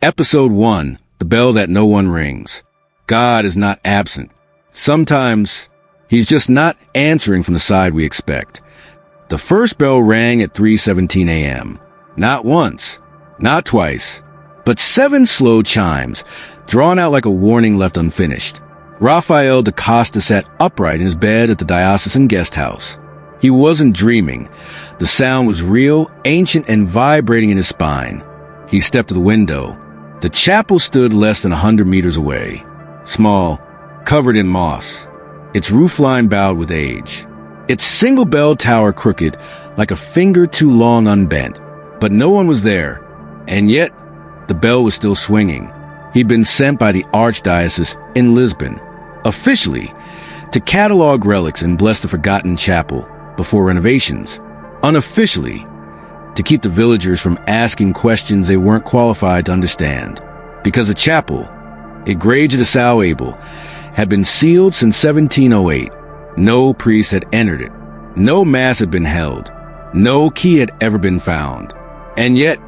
Episode 1, The Bell That No One Rings. God is not absent. Sometimes, he's just not answering from the side we expect. The first bell rang at 3:17 a.m. Not once, not twice, but 7 slow chimes, drawn out like a warning left unfinished. Rafael da Costa sat upright in his bed at the diocesan guest house. He wasn't dreaming. The sound was real, ancient, and vibrating in his spine. He stepped to the window. The chapel stood less than 100 meters away. Small, covered in moss. Its roofline bowed with age. Its single bell tower crooked, like a finger too long unbent. But no one was there. And yet, the bell was still swinging. He'd been sent by the Archdiocese in Lisbon, officially, to catalog relics and bless the forgotten chapel before renovations. Unofficially, to keep the villagers from asking questions they weren't qualified to understand. Because the chapel, Igreja de São Abel, had been sealed since 1708. No priest had entered it. No mass had been held. No key had ever been found. And yet,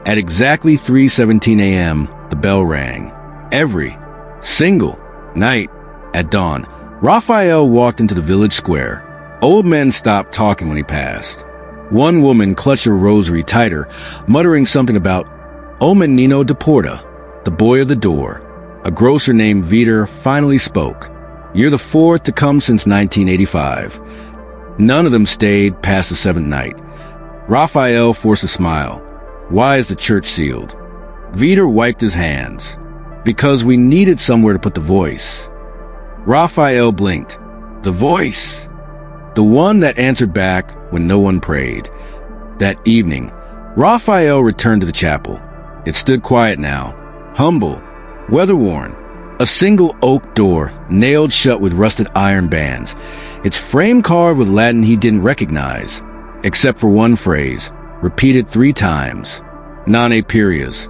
at exactly 3:17 a.m., the bell rang. Every single night at dawn, Rafael walked into the village square. Old men stopped talking when he passed. One woman clutched her rosary tighter, muttering something about O Menino de Porta, the boy of the door. A grocer named Vitor finally spoke. You're the 4th to come since 1985. None of them stayed past the 7th night. Rafael forced a smile. Why is the church sealed? Vitor wiped his hands. Because we needed somewhere to put the voice. Rafael blinked. The voice. The one that answered back when no one prayed. That evening, Rafael returned to the chapel. It stood quiet now, humble, weather-worn. A single oak door, nailed shut with rusted iron bands. Its frame carved with Latin he didn't recognize, except for one phrase, repeated 3 times. Non aperias.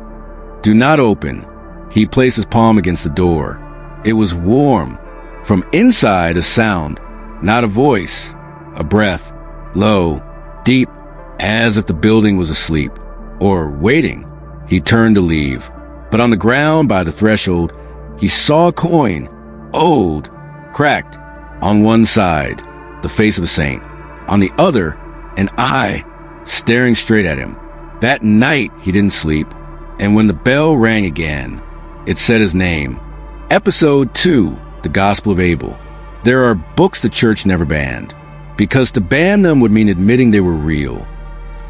Do not open. He placed his palm against the door. It was warm. From inside, a sound, not a voice, a breath, low, deep, as if the building was asleep, or waiting. He turned to leave, but on the ground by the threshold, he saw a coin, old, cracked. On one side, the face of a saint. On the other, an eye, staring straight at him. That night, he didn't sleep, and when the bell rang again, it said his name. Episode 2, The Gospel of Abel. There are books the church never banned, because to ban them would mean admitting they were real.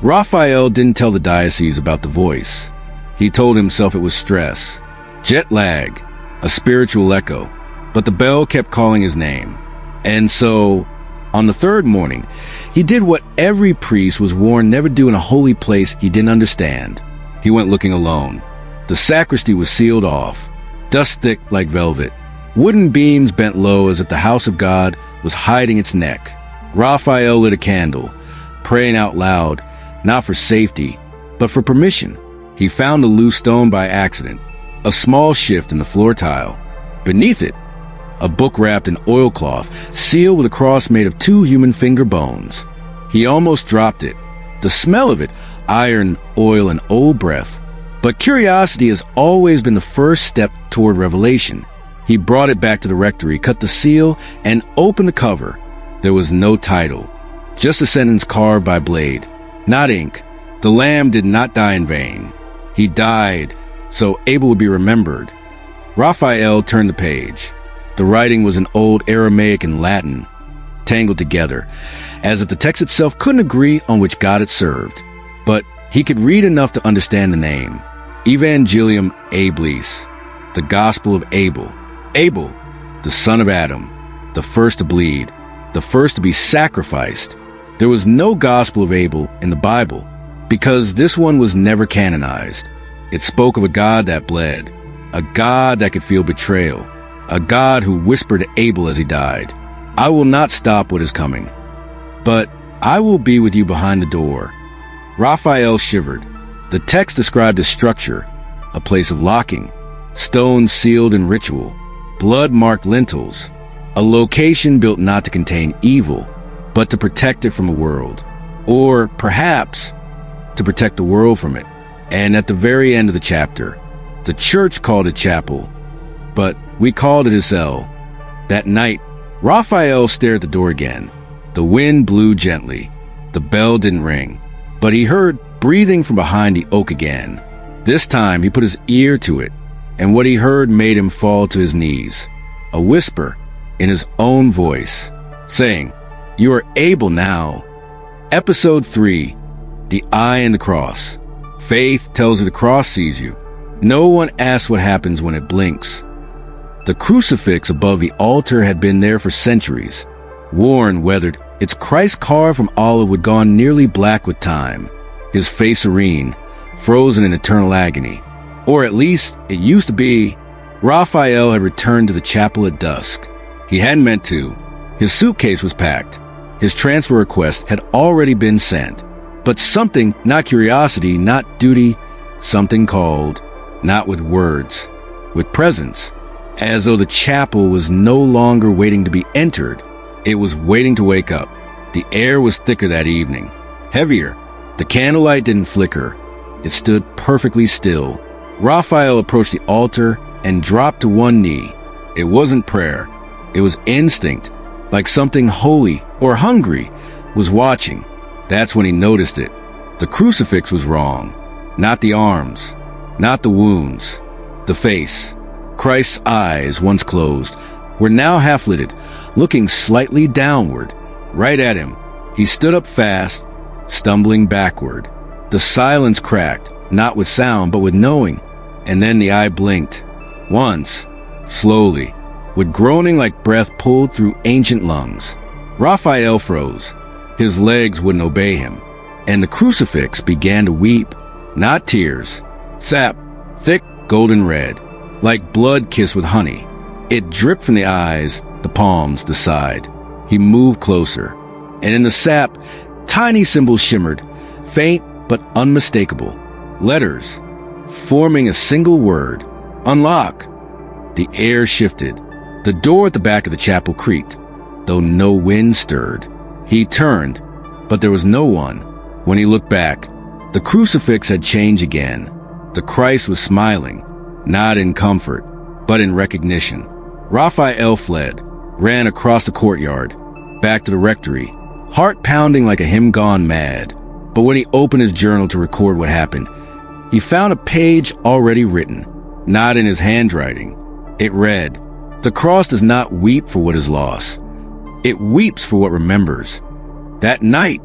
Rafael didn't tell the diocese about the voice. He told himself it was stress, jet lag, a spiritual echo, but the bell kept calling his name. And so, on the 3rd morning, he did what every priest was warned never do in a holy place he didn't understand. He went looking alone. The sacristy was sealed off, dust thick like velvet. Wooden beams bent low as if the house of God was hiding its neck. Rafael lit a candle, praying out loud, not for safety, but for permission. He found a loose stone by accident, a small shift in the floor tile. Beneath it, a book wrapped in oilcloth, sealed with a cross made of 2 human finger bones. He almost dropped it. The smell of it, iron, oil, and old breath. But curiosity has always been the first step toward revelation. He brought it back to the rectory, cut the seal, and opened the cover. There was no title, just a sentence carved by blade, not ink. The lamb did not die in vain. He died so Abel would be remembered. Rafael turned the page. The writing was in old Aramaic and Latin, tangled together, as if the text itself couldn't agree on which God it served. But he could read enough to understand the name. Evangelium Ablis, the Gospel of Abel. Abel, the son of Adam, the first to bleed, the first to be sacrificed. There was no Gospel of Abel in the Bible, because this one was never canonized. It spoke of a God that bled, a God that could feel betrayal, a God who whispered to Abel as he died, I will not stop what is coming, but I will be with you behind the door. Rafael shivered. The text described a structure, a place of locking, stones sealed in ritual, blood-marked lintels, a location built not to contain evil, but to protect it from a world, or perhaps to protect the world from it. And at the very end of the chapter, The church called it chapel, but we called it his cell. That night, Rafael stared at the door again. The wind blew gently. The bell didn't ring, but he heard breathing from behind the oak again. This time, he put his ear to it, and what he heard made him fall to his knees. A whisper in his own voice, saying, "You are able now." Episode 3, The Eye and the Cross. Faith tells you the cross sees you. No one asks what happens when it blinks. The crucifix above the altar had been there for centuries. Worn, weathered, its Christ carved from olive gone nearly black with time. His face serene, frozen in eternal agony. Or at least, it used to be. Rafael had returned to the chapel at dusk. He hadn't meant to. His suitcase was packed. His transfer request had already been sent. But something, not curiosity, not duty, something called, not with words, with presence. As though the chapel was no longer waiting to be entered. It was waiting to wake up. The air was thicker that evening, heavier. The candlelight didn't flicker. It stood perfectly still. Rafael approached the altar and dropped to one knee. It wasn't prayer. It was instinct, like something holy or hungry was watching. That's when he noticed it. The crucifix was wrong. Not the arms, not the wounds, the face. Christ's eyes, once closed, were now half-lidded, looking slightly downward, right at him. He stood up fast, stumbling backward. The silence cracked, not with sound, but with knowing. And then the eye blinked. Once, slowly, with groaning like breath pulled through ancient lungs. Rafael froze. His legs wouldn't obey him. And the crucifix began to weep. Not tears. Sap, thick golden red, like blood kissed with honey. It dripped from the eyes, the palms, the side. He moved closer. And in the sap, tiny symbols shimmered, faint but unmistakable. Letters, forming a single word. Unlock. The air shifted. The door at the back of the chapel creaked, though no wind stirred. He turned, but there was no one. When he looked back, the crucifix had changed again. The Christ was smiling, not in comfort, but in recognition. Rafael fled, ran across the courtyard, back to the rectory, heart pounding like a hymn gone mad. But when he opened his journal to record what happened, he found a page already written, not in his handwriting. It read, "The cross does not weep for what is lost. It weeps for what remembers." That night,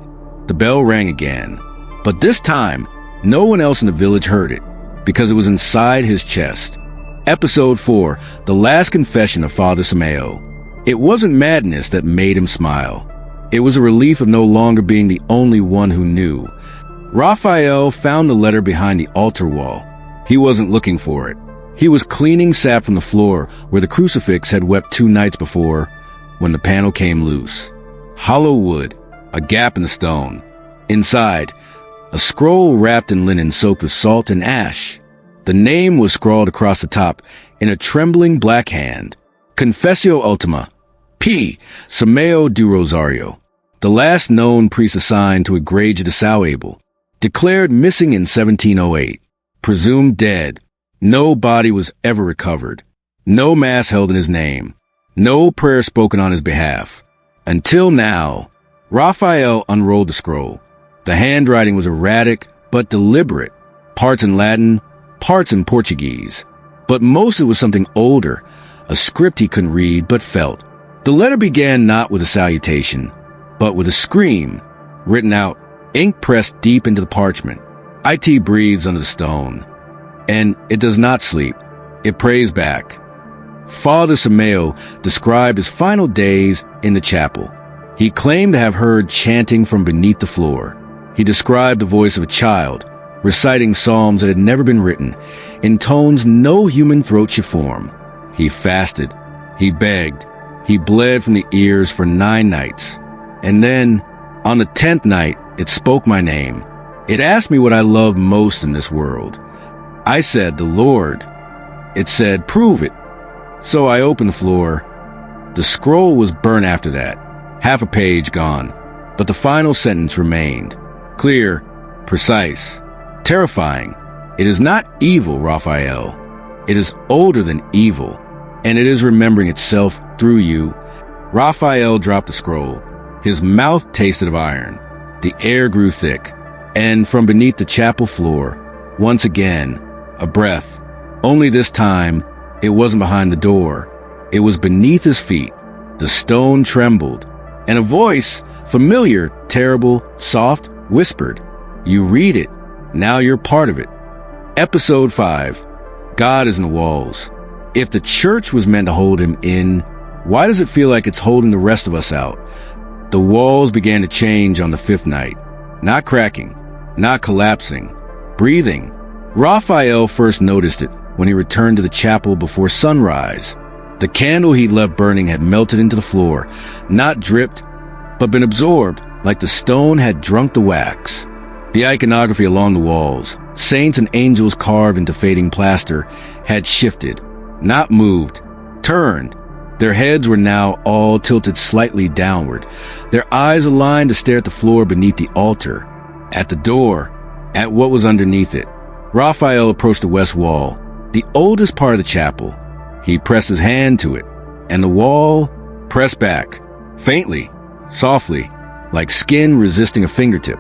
the bell rang again. But this time, no one else in the village heard it, because it was inside his chest. Episode 4, The Last Confession of Father Simeo. It wasn't madness that made him smile. It was a relief of no longer being the only one who knew. Rafael found the letter behind the altar wall. He wasn't looking for it. He was cleaning sap from the floor where the crucifix had wept 2 nights before, when the panel came loose. Hollow wood, a gap in the stone. Inside, a scroll wrapped in linen soaked with salt and ash. The name was scrawled across the top in a trembling black hand. Confessio Ultima, P. Simeo do Rosario, the last known priest assigned to Igreja de São Abel, declared missing in 1708, presumed dead. No body was ever recovered. No mass held in his name. No prayer spoken on his behalf. Until now, Rafael unrolled the scroll. The handwriting was erratic but deliberate, parts in Latin, parts in Portuguese. But most of it was something older, a script he couldn't read but felt. The letter began not with a salutation, but with a scream, written out, ink pressed deep into the parchment. It breathes under the stone. And it does not sleep. It prays back. Father Simeo described his final days in the chapel. He claimed to have heard chanting from beneath the floor. He described the voice of a child, reciting psalms that had never been written, in tones no human throat should form. He fasted. He begged. He bled from the ears for 9 nights. And then, on the 10th night, it spoke my name. It asked me what I loved most in this world. I said, the Lord. It said, prove it. So I opened the floor. The scroll was burnt after that, half a page gone, but the final sentence remained. Clear, precise, terrifying. It is not evil, Rafael. It is older than evil, and it is remembering itself through you. Raphael dropped the scroll. His mouth tasted of iron. The air grew thick, and from beneath the chapel floor, once again, a breath. Only this time, it wasn't behind the door. It was beneath his feet. The stone trembled, and a voice, familiar, terrible, soft, whispered, "You read it. Now you're part of it." Episode 5. God is in the walls. If the church was meant to hold him in, why does it feel like it's holding the rest of us out? The walls began to change on the 5th night. Not cracking, not collapsing, breathing. Raphael first noticed it when he returned to the chapel before sunrise. The candle he'd left burning had melted into the floor, not dripped, but been absorbed like the stone had drunk the wax. The iconography along the walls, saints and angels carved into fading plaster, had shifted, not moved, turned. Their heads were now all tilted slightly downward, their eyes aligned to stare at the floor beneath the altar, at the door, at what was underneath it. Raphael approached the west wall, the oldest part of the chapel. He pressed his hand to it, and the wall pressed back, faintly, softly, like skin resisting a fingertip,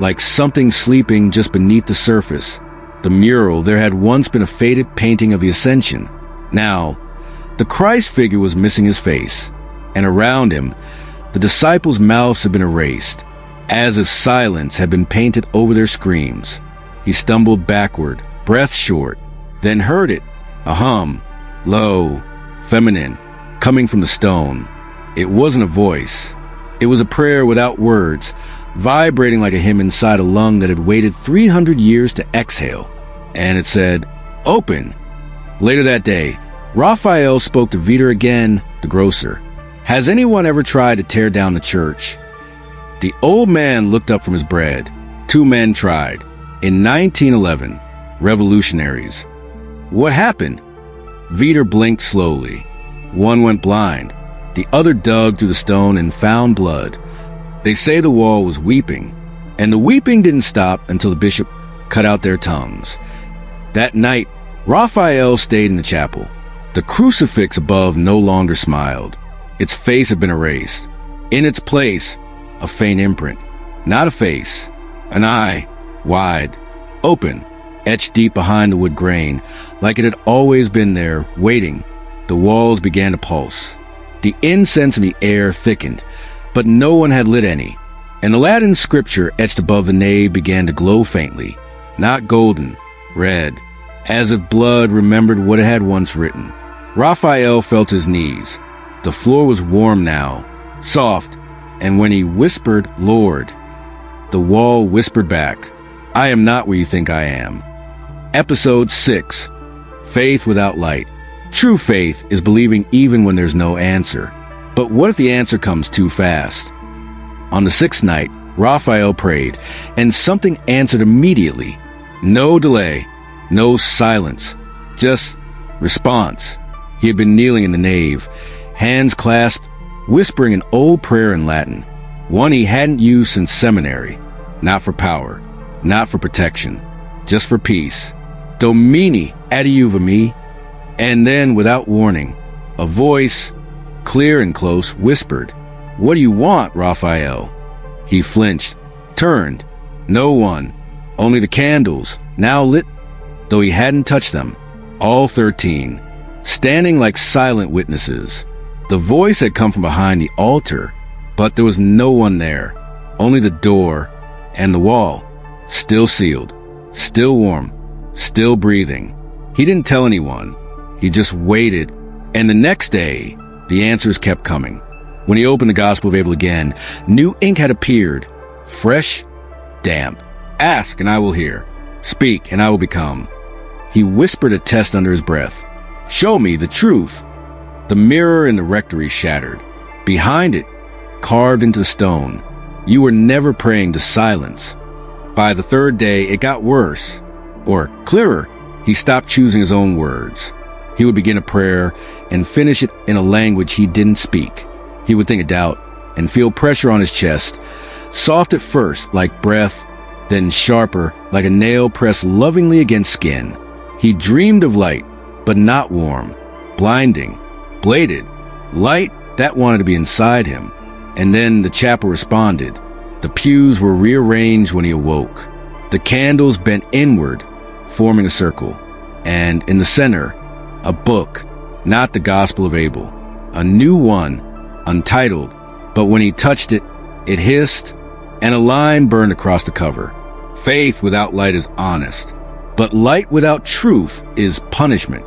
like something sleeping just beneath the surface. The mural, there had once been a faded painting of the Ascension. Now, the Christ figure was missing his face, and around him, the disciples' mouths had been erased, as if silence had been painted over their screams. He stumbled backward, breath short, then heard it, a hum, low, feminine, coming from the stone. It wasn't a voice. It was a prayer without words, vibrating like a hymn inside a lung that had waited 300 years to exhale. And it said, "Open." Later that day, Raphael spoke to Vitor again, the grocer. "Has anyone ever tried to tear down the church?" The old man looked up from his bread. 2 men tried. In 1911, revolutionaries. "What happened?" Vitor blinked slowly. One went blind. The other dug through the stone and found blood. They say the wall was weeping, and the weeping didn't stop until the bishop cut out their tongues. That night, Raphael stayed in the chapel. The crucifix above no longer smiled. Its face had been erased. In its place, a faint imprint. Not a face. An eye, wide, open, etched deep behind the wood grain, like it had always been there, waiting. The walls began to pulse. The incense in the air thickened, but no one had lit any, and the Latin scripture etched above the nave began to glow faintly, not golden, red, as if blood remembered what it had once written. Raphael felt his knees. The floor was warm now, soft, and when he whispered, "Lord," the wall whispered back, "I am not where you think I am." Episode 6. Faith without light. True faith is believing even when there's no answer. But what if the answer comes too fast? On the 6th night, Raphael prayed, and something answered immediately. No delay, no silence, just response. He had been kneeling in the nave, hands clasped, whispering an old prayer in Latin, one he hadn't used since seminary. Not for power, not for protection, just for peace. Domini adiuva me. And then, without warning, a voice, clear and close, whispered, "What do you want, Raphael?" He flinched, turned. No one, only the candles, now lit, though he hadn't touched them. All 13, standing like silent witnesses. The voice had come from behind the altar, but there was no one there, only the door and the wall, still sealed, still warm, still breathing. He didn't tell anyone. He just waited, and the next day, the answers kept coming. When he opened the Gospel of Abel again, new ink had appeared, fresh, damp. "Ask, and I will hear. Speak, and I will become." He whispered a test under his breath. "Show me the truth." The mirror in the rectory shattered. Behind it, carved into the stone, you were never praying to silence. By the 3rd day, it got worse. Or, clearer, he stopped choosing his own words. He would begin a prayer and finish it in a language he didn't speak. He would think it out and feel pressure on his chest, soft at first like breath, then sharper like a nail pressed lovingly against skin. He dreamed of light, but not warm, blinding, bladed, light that wanted to be inside him. And then the chapel responded. The pews were rearranged when he awoke. The candles bent inward, forming a circle. And in the center, a book, not the Gospel of Abel, a new one, untitled, but when he touched it, it hissed, and a line burned across the cover. Faith without light is honest, but light without truth is punishment.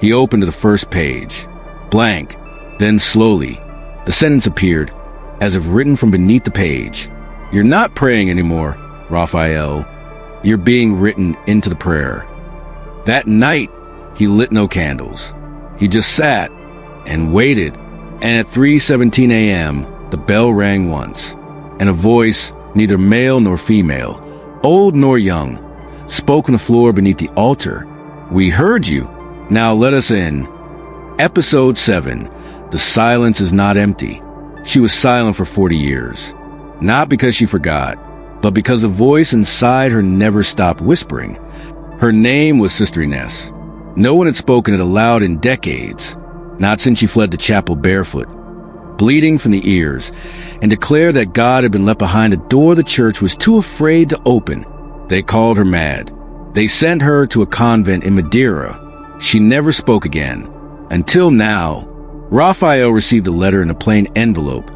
He opened to the first page, blank, then slowly, a sentence appeared, as if written from beneath the page. You're not praying anymore, Rafael. You're being written into the prayer. That night, he lit no candles. He just sat and waited, and at 3:17 a.m., the bell rang once, and a voice, neither male nor female, old nor young, spoke on the floor beneath the altar. We heard you. Now let us in. Episode 7. The silence is not empty. She was silent for 40 years. Not because she forgot, but because a voice inside her never stopped whispering. Her name was Sister Ines. No one had spoken it aloud in decades, not since she fled the chapel barefoot, bleeding from the ears, and declared that God had been left behind a door the church was too afraid to open. They called her mad. They sent her to a convent in Madeira. She never spoke again. Until now, Rafael received a letter in a plain envelope,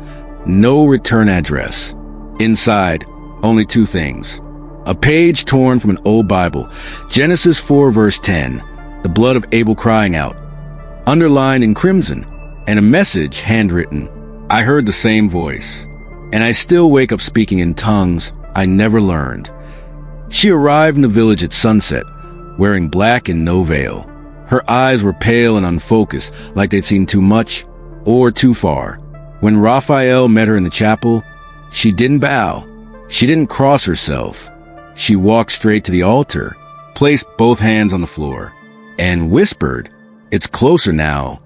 no return address. Inside, only two things. A page torn from an old Bible, Genesis 4 verse 10, the blood of Abel crying out, underlined in crimson, and a message handwritten. I heard the same voice, and I still wake up speaking in tongues I never learned. She arrived in the village at sunset, wearing black and no veil. Her eyes were pale and unfocused, like they'd seen too much or too far. When Rafael met her in the chapel, she didn't bow. She didn't cross herself. She walked straight to the altar, placed both hands on the floor, and whispered, "It's closer now."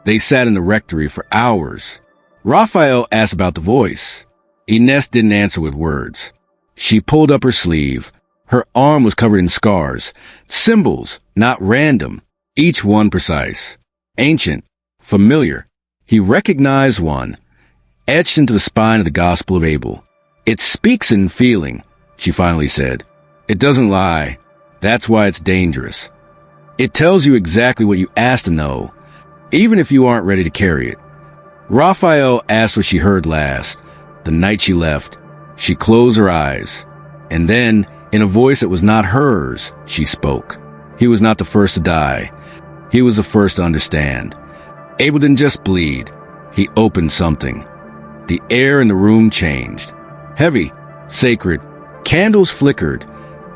They sat in the rectory for hours. Rafael asked about the voice. Ines didn't answer with words. She pulled up her sleeve. Her arm was covered in scars, symbols, not random, each one precise, ancient, familiar. He recognized one, etched into the spine of the Gospel of Abel. It speaks in feeling, she finally said. It doesn't lie. That's why it's dangerous. It tells you exactly what you asked to know, even if you aren't ready to carry it. Rafael asked what she heard last, the night she left. She closed her eyes, and then, in a voice that was not hers, she spoke. He was not the first to die. He was the first to understand. Abel didn't just bleed. He opened something. The air in the room changed. Heavy, sacred. Candles flickered.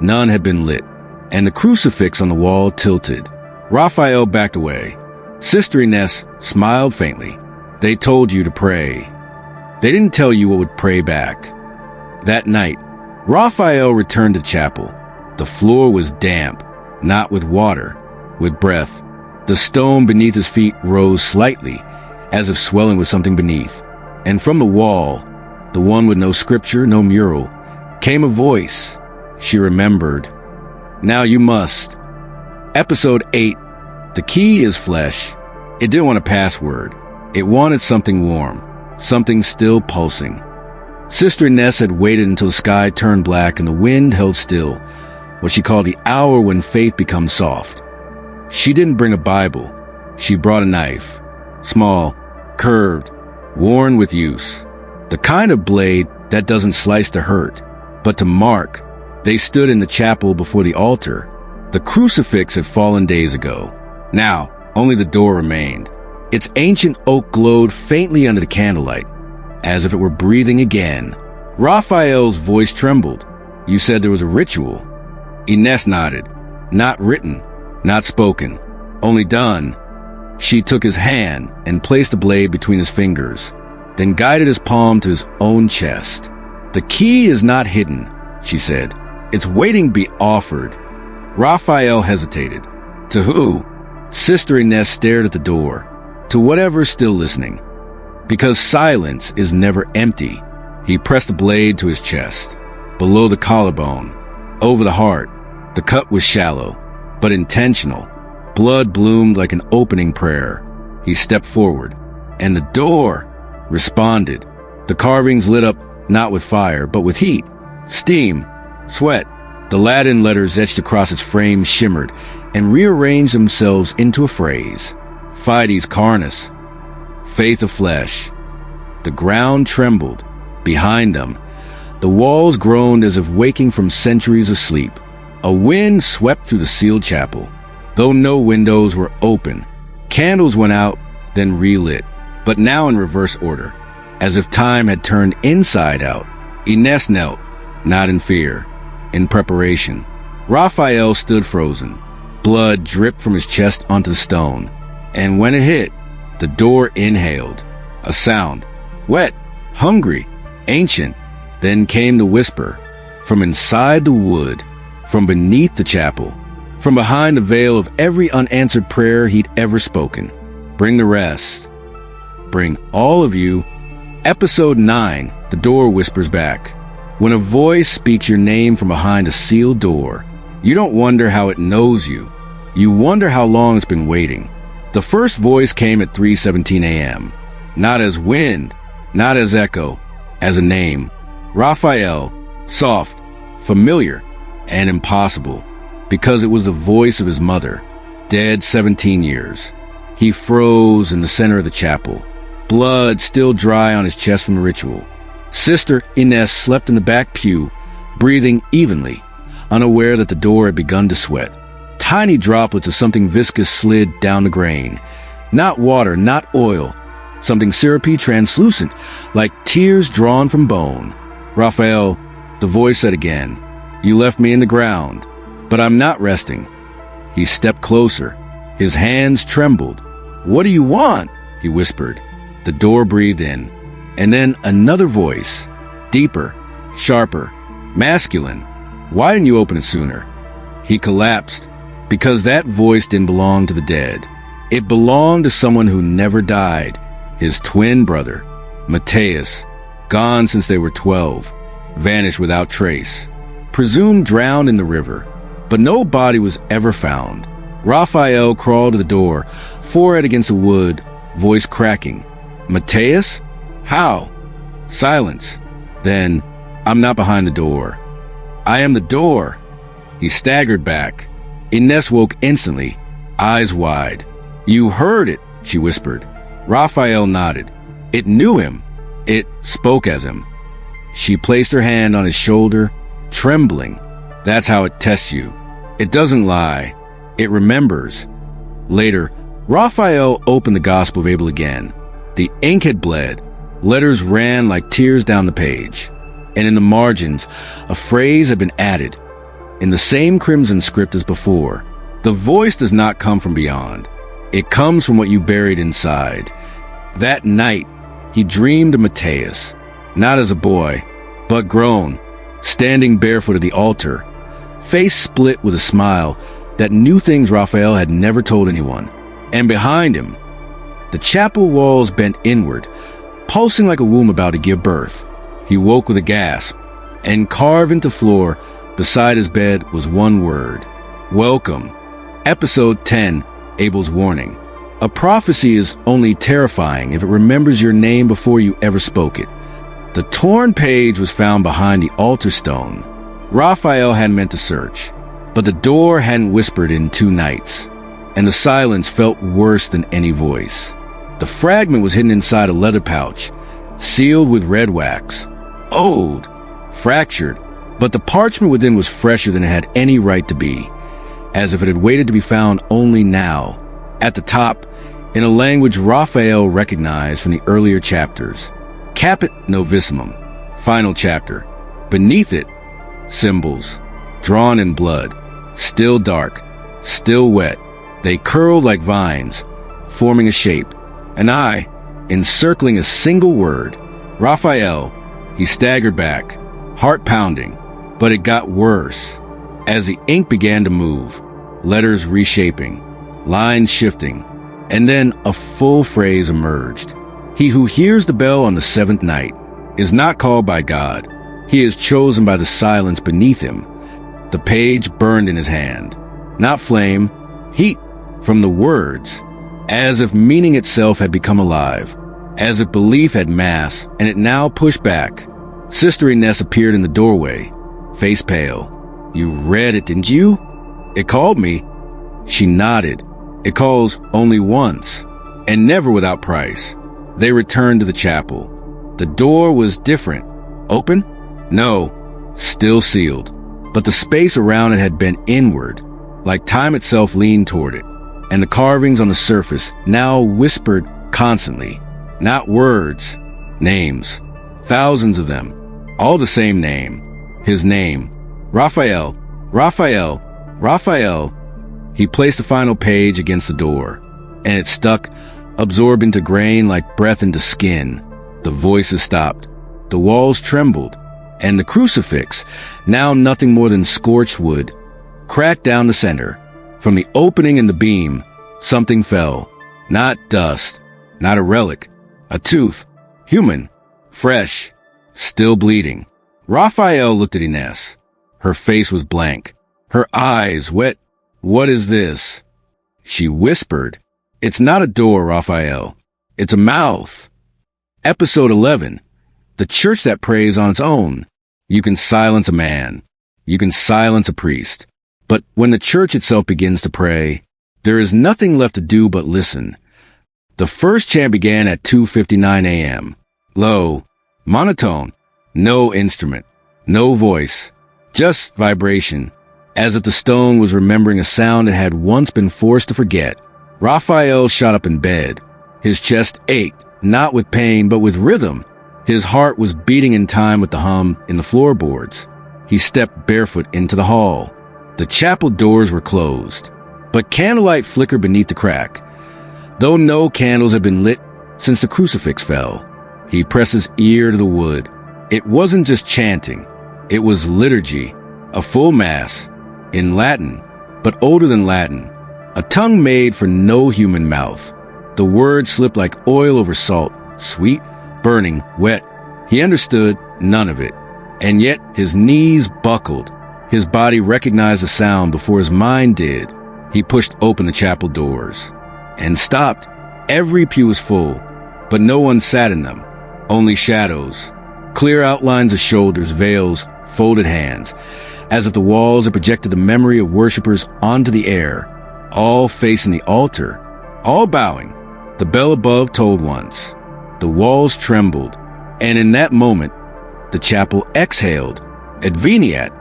None had been lit, and the crucifix on the wall tilted. Rafael backed away. Sister Ines smiled faintly. They told you to pray. They didn't tell you what would pray back. That night, Rafael returned to chapel. The floor was damp, not with water, with breath. The stone beneath his feet rose slightly, as if swelling with something beneath. And from the wall, the one with no scripture, no mural, came a voice. She remembered. Now you must. Episode 8. The key is flesh. It didn't want a password. It wanted something warm, something still pulsing. Sister Ines had waited until the sky turned black and the wind held still, what she called the hour when faith becomes soft. She didn't bring a Bible. She brought a knife. Small, curved, worn with use. The kind of blade that doesn't slice to hurt, but to mark. They stood in the chapel before the altar. The crucifix had fallen days ago. Now, only the door remained. Its ancient oak glowed faintly under the candlelight, as if it were breathing again. Rafael's voice trembled. You said there was a ritual. Ines nodded. Not written, not spoken, only done. She took his hand and placed the blade between his fingers, then guided his palm to his own chest. The key is not hidden, she said. It's waiting to be offered. Rafael hesitated. To who? Sister Ines stared at the door. To whatever's still listening. Because silence is never empty. He pressed the blade to his chest, below the collarbone, over the heart. The cut was shallow, but intentional. Blood bloomed like an opening prayer. He stepped forward, and the door responded. The carvings lit up not with fire, but with heat, steam, sweat. The Latin letters etched across its frame shimmered and rearranged themselves into a phrase. Fides carnis, faith of flesh. The ground trembled behind them. The walls groaned as if waking from centuries of sleep. A wind swept through the sealed chapel. Though no windows were open, candles went out, then relit, but now in reverse order, as if time had turned inside out. Ines knelt, not in fear, in preparation. Rafael stood frozen. Blood dripped from his chest onto the stone, and when it hit, the door inhaled. A sound, wet, hungry, ancient. Then came the whisper, from inside the wood, from beneath the chapel, from behind the veil of every unanswered prayer he'd ever spoken. Bring the rest. Bring all of you. Episode 9, the door whispers back. When a voice speaks your name from behind a sealed door, you don't wonder how it knows you. You wonder how long it's been waiting. The first voice came at 3:17 a.m. Not as wind, not as echo, as a name. Rafael, soft, familiar, and impossible, because it was the voice of his mother, dead 17 years. He froze in the center of the chapel, blood still dry on his chest from the ritual. Sister Ines slept in the back pew, breathing evenly, unaware that the door had begun to sweat. Tiny droplets of something viscous slid down the grain. Not water, not oil, something syrupy, translucent, like tears drawn from bone. Rafael, the voice said again, you left me in the ground, but I'm not resting. He stepped closer. His hands trembled. What do you want? He whispered. The door breathed in. And then another voice, deeper, sharper, masculine. Why didn't you open it sooner? He collapsed, because that voice didn't belong to the dead. It belonged to someone who never died, his twin brother, Mateus, gone since they were 12, vanished without trace, presumed drowned in the river, but no body was ever found. Rafael crawled to the door, forehead against the wood, voice cracking. Mateus? How? Silence. Then, I'm not behind the door. I am the door. He staggered back. Ines woke instantly, eyes wide. You heard it, she whispered. Rafael nodded. It knew him. It spoke as him. She placed her hand on his shoulder, trembling. That's how it tests you. It doesn't lie. It remembers. Later, Rafael opened the Gospel of Abel again. The ink had bled. Letters ran like tears down the page. And in the margins, a phrase had been added. In the same crimson script as before. The voice does not come from beyond. It comes from what you buried inside. That night, he dreamed of Mateus. Not as a boy, but grown, standing barefoot at the altar, face split with a smile that knew things Rafael had never told anyone. And behind him, the chapel walls bent inward, pulsing like a womb about to give birth. He woke with a gasp, and carved into floor beside his bed was one word: welcome. Episode 10, Abel's Warning. A prophecy is only terrifying if it remembers your name before you ever spoke it. The torn page was found behind the altar stone. Rafael hadn't meant to search, but the door hadn't whispered in 2 nights, and the silence felt worse than any voice. The fragment was hidden inside a leather pouch, sealed with red wax. Old, fractured, but the parchment within was fresher than it had any right to be, as if it had waited to be found only now. At the top, in a language Rafael recognized from the earlier chapters, Capit Novissimum, final chapter. Beneath it, symbols, drawn in blood, still dark, still wet. They curled like vines, forming a shape. An eye, encircling a single word. Rafael. He staggered back, heart pounding, but it got worse. As the ink began to move, letters reshaping, lines shifting, and then a full phrase emerged. He who hears the bell on the 7th night is not called by God. He is chosen by the silence beneath him. The page burned in his hand. Not flame, heat, from the words, as if meaning itself had become alive, as if belief had mass and it now pushed back. Sister Ines appeared in the doorway, face pale. "You read it, didn't you?" "It called me." She nodded. "It calls only once, and never without price." They returned to the chapel. The door was different. Open? No. Still sealed. But the space around it had been inward, like time itself leaned toward it, and the carvings on the surface now whispered constantly. Not words, names. Thousands of them. All the same name. His name. Rafael. Rafael. Rafael. He placed the final page against the door, and it stuck, absorbed into grain like breath into skin. The voices stopped. The walls trembled, and the crucifix, now nothing more than scorched wood, cracked down the center. From the opening in the beam, something fell. Not dust, not a relic, a tooth, human, fresh, still bleeding. Rafael looked at Ines. Her face was blank, her eyes wet. "What is this?" She whispered. "It's not a door, Rafael. It's a mouth." Episode 11. The church that prays on its own. You can silence a man. You can silence a priest. But when the church itself begins to pray, there is nothing left to do but listen. The first chant began at 2:59 a.m. Low, monotone, no instrument, no voice, just vibration, as if the stone was remembering a sound it had once been forced to forget. Rafael shot up in bed. His chest ached, not with pain, but with rhythm. His heart was beating in time with the hum in the floorboards. He stepped barefoot into the hall. The chapel doors were closed, but candlelight flickered beneath the crack, though no candles had been lit since the crucifix fell. He pressed his ear to the wood. It wasn't just chanting. It was liturgy, a full mass, in Latin, but older than Latin, a tongue made for no human mouth. The words slipped like oil over salt, sweet, burning, wet. He understood none of it, and yet his knees buckled. His body recognized the sound before his mind did. He pushed open the chapel doors and stopped. Every pew was full, but no one sat in them, only shadows, clear outlines of shoulders, veils, folded hands, as if the walls had projected the memory of worshippers onto the air, all facing the altar, all bowing. The bell above tolled once. The walls trembled, and in that moment, the chapel exhaled. Adveniat.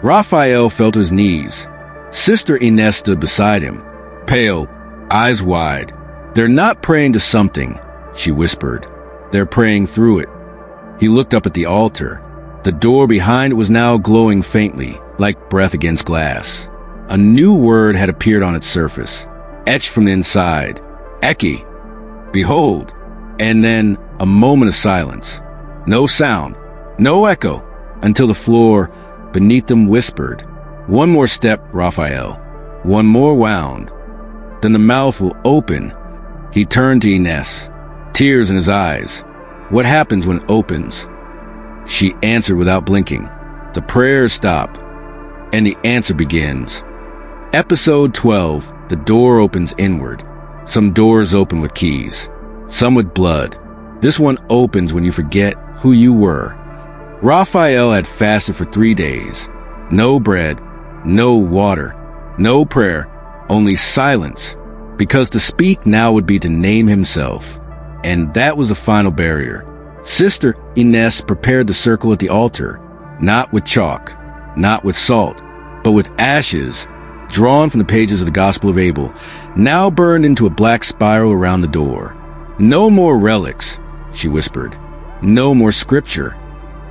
Rafael fell to his knees. Sister Ines stood beside him, pale, eyes wide. "They're not praying to something," she whispered. "They're praying through it." He looked up at the altar. The door behind it was now glowing faintly, like breath against glass. A new word had appeared on its surface, etched from the inside. Eki. Behold. And then a moment of silence. No sound, no echo, until the floor beneath them whispered, "One more step, Rafael. One more wound. Then the mouth will open." He turned to Ines, tears in his eyes. "What happens when it opens?" She answered without blinking. The prayers stop, and the answer begins. Episode 12. The door opens inward. Some doors open with keys, some with blood. This one opens when you forget who you were. Rafael had fasted for 3 days. No bread, no water, no prayer, only silence, because to speak now would be to name himself. And that was the final barrier. Sister Ines prepared the circle at the altar, not with chalk, not with salt, but with ashes, drawn from the pages of the Gospel of Abel, now burned into a black spiral around the door. "No more relics," she whispered. "No more scripture.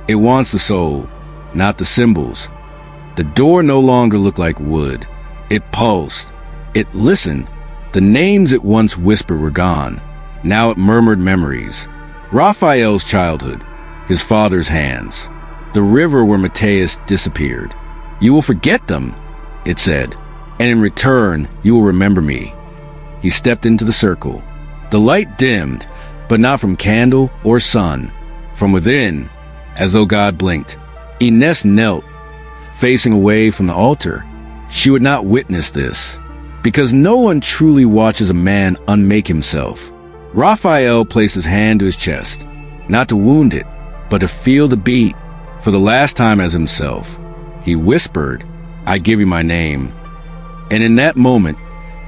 It wants the soul, not the symbols." The door no longer looked like wood. It pulsed. It listened. The names it once whispered were gone. Now it murmured memories. Raphael's childhood, his father's hands, the river where Matthias disappeared. "You will forget them," it said, "and in return you will remember me." He stepped into the circle. The light dimmed, but not from candle or sun. From within, as though God blinked, Ines knelt, facing away from the altar. She would not witness this. because no one truly watches a man unmake himself. Rafael placed his hand to his chest, not to wound it, but to feel the beat for the last time as himself. He whispered, "I give you my name." And in that moment,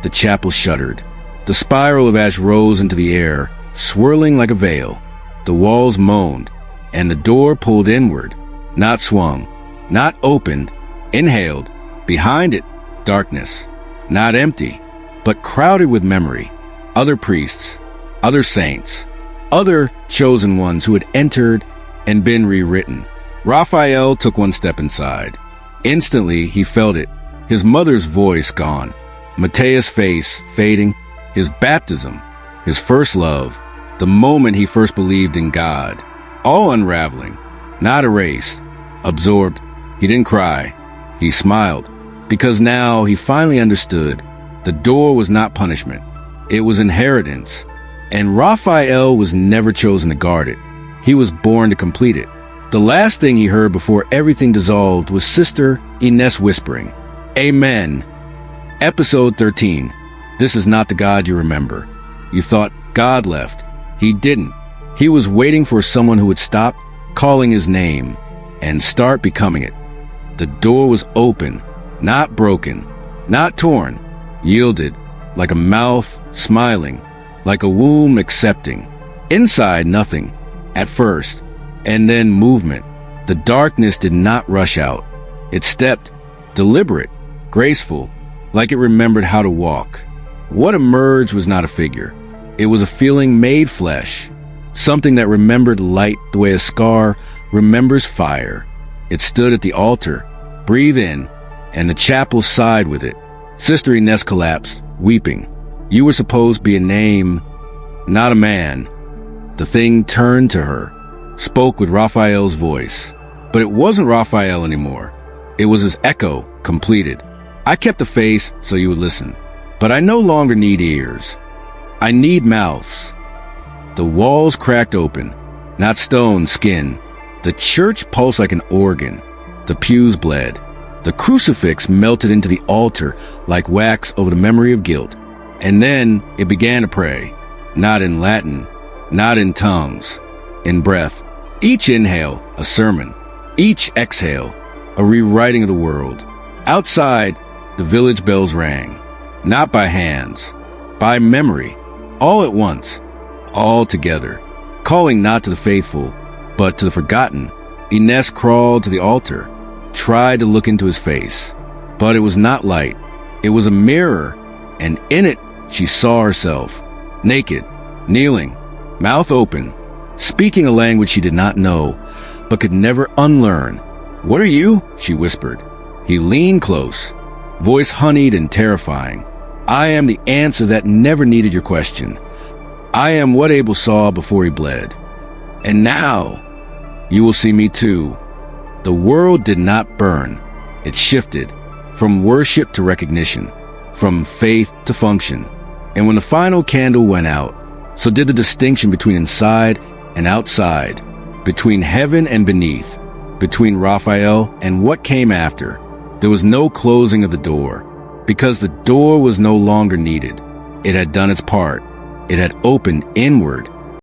the chapel shuddered. The spiral of ash rose into the air, swirling like a veil. The walls moaned, and the door pulled inward, not swung, not opened, inhaled. Behind it, darkness, not empty, but crowded with memory. Other priests, other saints, other chosen ones who had entered and been rewritten. Rafael took one step inside. Instantly, he felt it. His mother's voice gone. Matea's face fading. His baptism. His first love. The moment he first believed in God. All unraveling. Not erased. Absorbed. He didn't cry. He smiled. Because now he finally understood. The door was not punishment. It was inheritance. And Rafael was never chosen to guard it. He was born to complete it. The last thing he heard before everything dissolved was Sister Ines whispering, "Amen." Episode 13. This is not the God you remember. You thought God left. He didn't. He was waiting for someone who would stop calling his name and start becoming it. The door was open, not broken, not torn, yielded, like a mouth smiling, like a womb accepting. Inside, nothing, at first, and then movement. The darkness did not rush out. It stepped, deliberate, graceful, like it remembered how to walk. What emerged was not a figure. It was a feeling made flesh, something that remembered light the way a scar remembers fire. It stood at the altar, breathed in, and the chapel sighed with it. Sister Ines collapsed, weeping. You were supposed to be a name, not a man. The thing turned to her, spoke with Raphael's voice. But it wasn't Raphael anymore. It was his echo, completed. I kept a face so you would listen. But I no longer need ears. I need mouths. The walls cracked open, not stone, skin. The church pulsed like an organ. The pews bled. The crucifix melted into the altar like wax over the memory of guilt. And then it began to pray, not in Latin, not in tongues, in breath. Each inhale, a sermon. Each exhale, a rewriting of the world. Outside, the village bells rang, not by hands, by memory, all at once, all together, calling not to the faithful, but to the forgotten. Ines crawled to the altar, tried to look into his face, but it was not light. It was a mirror, and in it she saw herself, naked, kneeling, mouth open, speaking a language she did not know, but could never unlearn. "What are you?" she whispered. He leaned close, voice honeyed and terrifying. "I am the answer that never needed your question. I am what Abel saw before he bled. And now, you will see me too." The world did not burn. It shifted, from worship to recognition, from faith to function. And when the final candle went out, so did the distinction between inside and outside, between heaven and beneath, between Raphael and what came after. There was no closing of the door, because the door was no longer needed. It had done its part. It had opened inward